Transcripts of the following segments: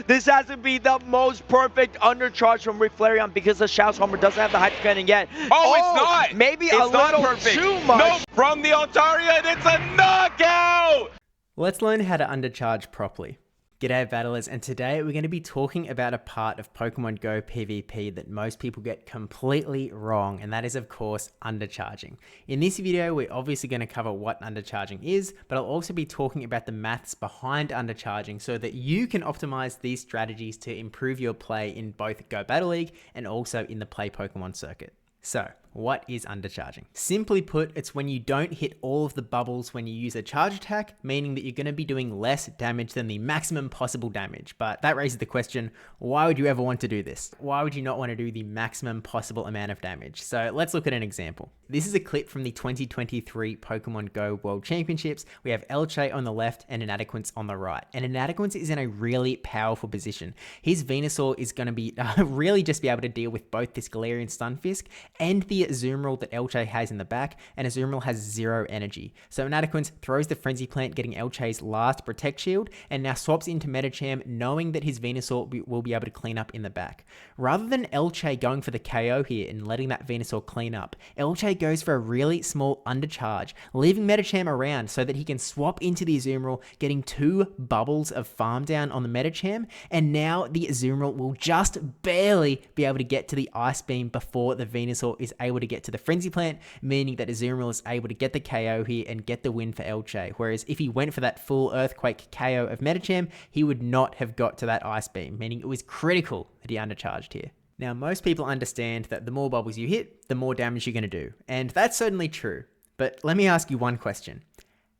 This has to be the most perfect undercharge from Flareon because the Shout's Homer doesn't have the Hydro Cannon yet. Oh, it's not! Maybe it's a little perfect. too much. No, from the Altaria, it's a knockout! Let's learn how to undercharge properly. G'day battlers, and today we're going to be talking about a part of Pokemon Go PvP that most people get completely wrong, and that is of course undercharging. In this video we're obviously going to cover what undercharging is, but I'll also be talking about the maths behind undercharging so that you can optimize these strategies to improve your play in both Go Battle League and also in the Play Pokemon circuit. So, what is undercharging? Simply put, it's when you don't hit all of the bubbles when you use a charge attack, meaning that you're going to be doing less damage than the maximum possible damage. But that raises the question, why would you ever want to do this? Why would you not want to do the maximum possible amount of damage? So let's look at an example. This is a clip from the 2023 Pokemon Go World Championships. We have Elche on the left and Inadequance on the right. And Inadequance is in a really powerful position. His Venusaur is going to be really just be able to deal with both this Galarian Stunfisk and the Azumarill that Elche has in the back, and Azumarill has 0 energy. So Inadequance throws the Frenzy Plant, getting Elche's last Protect Shield, and now swaps into Medicham, knowing that his Venusaur will be able to clean up in the back. Rather than Elche going for the KO here and letting that Venusaur clean up, Elche goes for a really small undercharge, leaving Medicham around so that he can swap into the Azumarill, getting 2 bubbles of farm down on the Medicham, and now the Azumarill will just barely be able to get to the Ice Beam before the Venusaur is able to get to the Frenzy Plant, meaning that Azumarill is able to get the KO here and get the win for Elche. Whereas if he went for that full Earthquake KO of Medicham, he would not have got to that Ice Beam, meaning it was critical that he undercharged here. Now, most people understand that the more bubbles you hit, the more damage you're going to do. And that's certainly true. But let me ask you one question.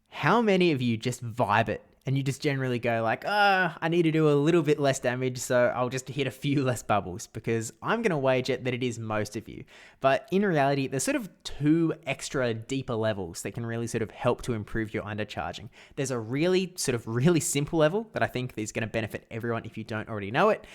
How many of you just vibe it and you just generally go like, I need to do a little bit less damage, so I'll just hit a few less bubbles? Because I'm going to wager that it is most of you. But in reality, there's sort of 2 extra deeper levels that can really sort of help to improve your undercharging. There's a really simple level that I think is going to benefit everyone if you don't already know it.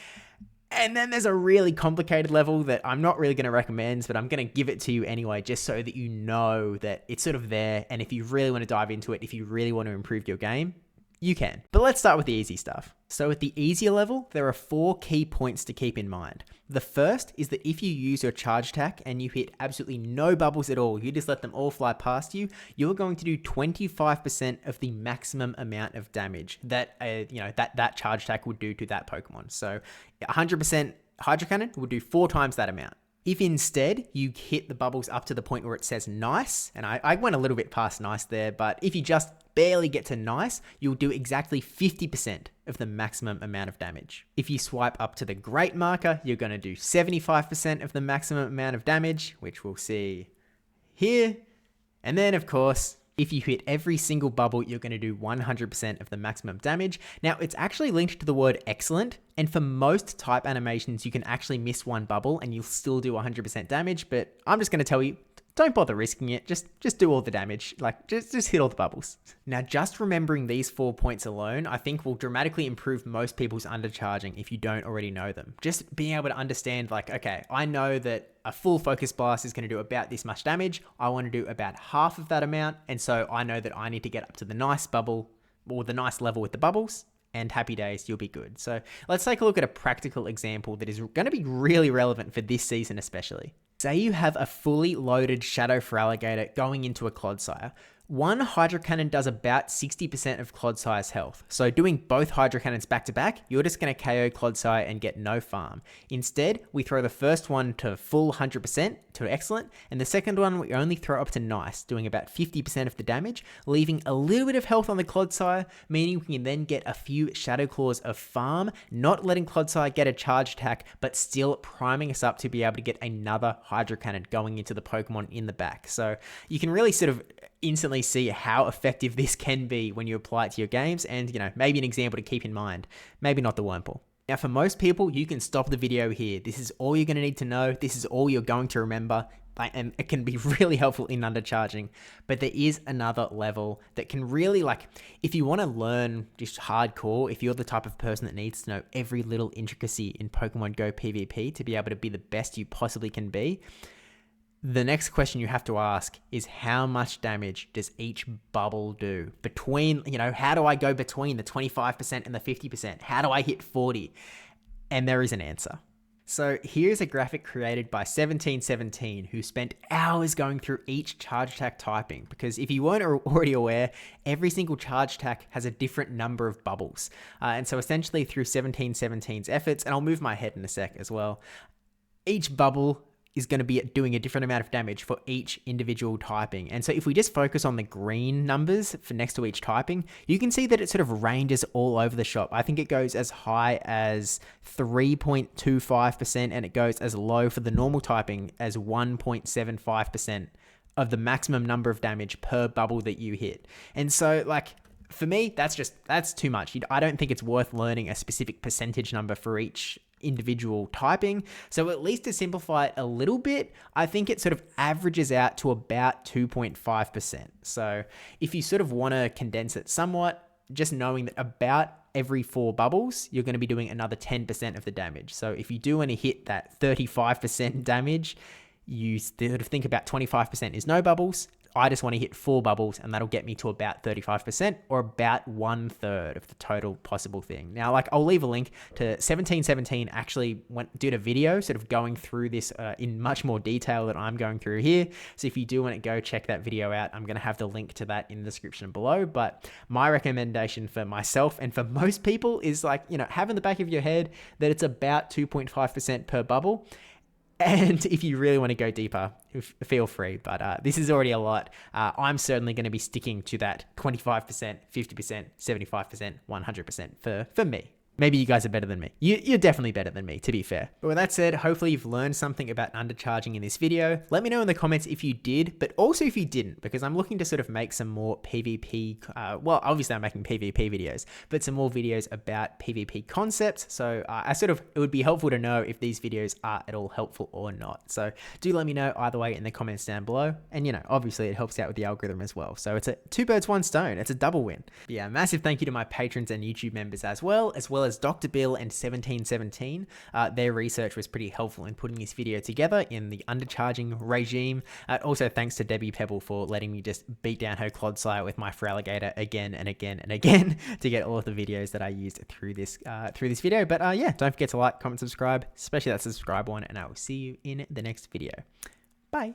And then there's a really complicated level that I'm not really going to recommend, but I'm going to give it to you anyway, just so that you know that it's sort of there. And if you really want to dive into it, if you really want to improve your game, you can. But let's start with the easy stuff. So at the easier level, there are 4 key points to keep in mind. The first is that if you use your charge attack and you hit absolutely no bubbles at all, you just let them all fly past you, you're going to do 25% of the maximum amount of damage that that charge attack would do to that Pokemon. So 100% Hydro Cannon would do 4 times that amount. If instead you hit the bubbles up to the point where it says nice, and I went a little bit past nice there, but if you just barely get to nice, you'll do exactly 50% of the maximum amount of damage. If you swipe up to the great marker, you're going to do 75% of the maximum amount of damage, which we'll see here. And then of course, if you hit every single bubble, you're going to do 100% of the maximum damage. Now, it's actually linked to the word excellent, and for most type animations, you can actually miss 1 bubble and you'll still do 100% damage, but I'm just going to tell you, don't bother risking it, just do all the damage, like just hit all the bubbles. Now, just remembering these 4 points alone, I think will dramatically improve most people's undercharging if you don't already know them. Just being able to understand like, okay, I know that a full Focus Blast is going to do about this much damage, I want to do about half of that amount, and so I know that I need to get up to the nice bubble, or the nice level with the bubbles, and happy days, you'll be good. So let's take a look at a practical example that is going to be really relevant for this season especially. Say you have a fully loaded Shadow Feraligatr going into a Clodsire. One Hydro Cannon does about 60% of Clodsire's health. So doing both Hydro Cannons back to back, you're just going to KO Clodsire and get no farm. Instead, we throw the first one to full 100% to excellent, and the second one we only throw up to nice, doing about 50% of the damage, leaving a little bit of health on the Clodsire, meaning we can then get a few Shadow Claws of farm, not letting Clodsire get a charge attack, but still priming us up to be able to get another Hydro Cannon going into the Pokemon in the back. So you can really sort of instantly see how effective this can be when you apply it to your games, and maybe an example to keep in mind, maybe not the Wurmple. Now for most people, you can stop the video here. This is all you're going to need to know. This is all you're going to remember, and it can be really helpful in undercharging. But there is another level that can really, if you want to learn just hardcore, if you're the type of person that needs to know every little intricacy in Pokemon Go PvP to be able to be the best you possibly can be, The next question you have to ask is how much damage does each bubble do? Between, how do I go between the 25% and the 50%? How do I hit 40? And there is an answer. So here's a graphic created by 1717 who spent hours going through each charge attack typing, because if you weren't already aware, every single charge attack has a different number of bubbles. And so essentially through 1717's efforts, and I'll move my head in a sec as well, each bubble is going to be doing a different amount of damage for each individual typing. And so if we just focus on the green numbers for next to each typing, you can see that it sort of ranges all over the shop. I think it goes as high as 3.25%, and it goes as low for the normal typing as 1.75% of the maximum number of damage per bubble that you hit. And so for me, that's too much. I don't think it's worth learning a specific percentage number for each individual typing. So at least to simplify it a little bit, I think it sort of averages out to about 2.5%. So if you sort of want to condense it somewhat, just knowing that about every 4 bubbles, you're going to be doing another 10% of the damage. So if you do want to hit that 35% damage, you sort of think about 25% is no bubbles. I just want to hit 4 bubbles, and that'll get me to about 35%, or about 1/3 of the total possible thing. Now, I'll leave a link to 1717 actually did a video sort of going through this in much more detail than I'm going through here. So if you do want to go check that video out, I'm going to have the link to that in the description below. But my recommendation for myself and for most people is have in the back of your head that it's about 2.5% per bubble. And if you really want to go deeper, feel free. But this is already a lot. I'm certainly going to be sticking to that 25%, 50%, 75%, 100% for me. Maybe you guys are better than me. You're definitely better than me, to be fair. But with that said, hopefully you've learned something about undercharging in this video. Let me know in the comments if you did, but also if you didn't, because I'm looking to sort of make some more PvP, well, obviously I'm making PvP videos, but some more videos about PvP concepts. So it would be helpful to know if these videos are at all helpful or not. So do let me know either way in the comments down below. And obviously it helps out with the algorithm as well. So it's a 2 birds, 1 stone. It's a double win. But yeah, massive thank you to my patrons and YouTube members as well as Dr. Bill and 1717. Their research was pretty helpful in putting this video together in the undercharging regime. Also thanks to Debbie Pebble for letting me just beat down her Clodsire with my Feraligatr again and again and again to get all of the videos that I used through this video. But yeah, don't forget to like, comment, subscribe, especially that subscribe one, and I will see you in the next video. Bye.